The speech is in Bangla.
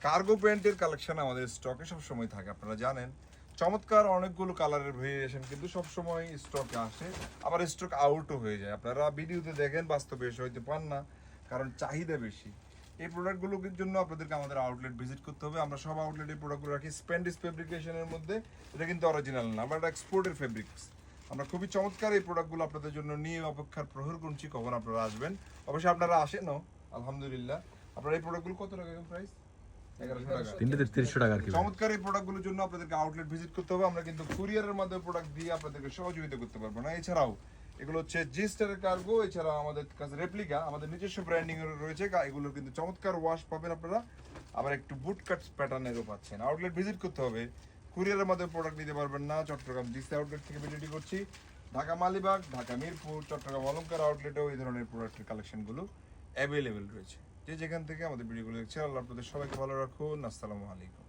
কার্গো প্যান্টের কালেকশন আমাদের স্টকে সবসময় থাকে, আপনারা জানেন। চমৎকার অনেকগুলো কালারের ভেরিয়েশন কিন্তু সবসময় স্টকে আসে, আবার স্টক আউটও হয়ে যায়। আপনারা ভিডিওতে দেখেন, বাস্তবে এসে হয়তো পান না, কারণ চাহিদা বেশি। এই প্রোডাক্টগুলোর জন্য আপনাদেরকে আমাদের আউটলেট ভিজিট করতে হবে। আমরা সব আউটলেটে প্রোডাক্টগুলো রাখি স্প্যান্ডিস ফেব্রিকেশনের মধ্যে। এটা কিন্তু অরিজিনাল না, আমরা এটা এক্সপোর্টের ফেব্রিক্স। আমরা খুবই চমৎকার এই প্রোডাক্টগুলো আপনাদের জন্য নিয়ে অপেক্ষার প্রহর গুনছি কখন আপনারা আসবেন। অবশ্যই আপনারা আসেনও, আলহামদুলিল্লাহ। আপনারা এই প্রোডাক্টগুলো কত টাকা প্রাইস? 1100 টাকা। তিনটে 300 টাকা আর কি। চমৎকার এই প্রোডাক্টগুলোর জন্য আপনাদেরকে আউটলেট ভিজিট করতে হবে। আমরা কিন্তু কুরিয়ারের মাধ্যমে প্রোডাক্ট দিয়ে আপনাদেরকে সহযোগিতা করতে পারবো না। এছাড়াও এগুলো হচ্ছে জিস্টারের কার্গো, এছাড়া আমাদের কাছে রেপ্লিকা, আমাদের নিজস্ব ব্র্যান্ডিং এর রয়েছে। এগুলোর কিন্তু চমৎকার ওয়াশ পাবেন আপনারা, আবার একটু বুট কাট প্যাটার্নেরও পাচ্ছেন। আউটলেট ভিজিট করতে হবে, কুরিয়ারের মাধ্যমে প্রোডাক্ট নিতে পারবেন না। চট্টগ্রাম জিসি আউটলেট থেকে ভিডিওটি করছি। ঢাকা মালিবাগ, ঢাকা মিরপুর, চট্টগ্রাম অলঙ্কার আউটলেটেও এই ধরনের প্রোডাক্টের কালেকশনগুলো অ্যাভেলেবেল রয়েছে। যে যেখান থেকে আমাদের ভিডিওগুলো দেখছে, আল্লাহ আপনাদের সবাইকে ভালো রাখুন। আসসালামু আলাইকুম।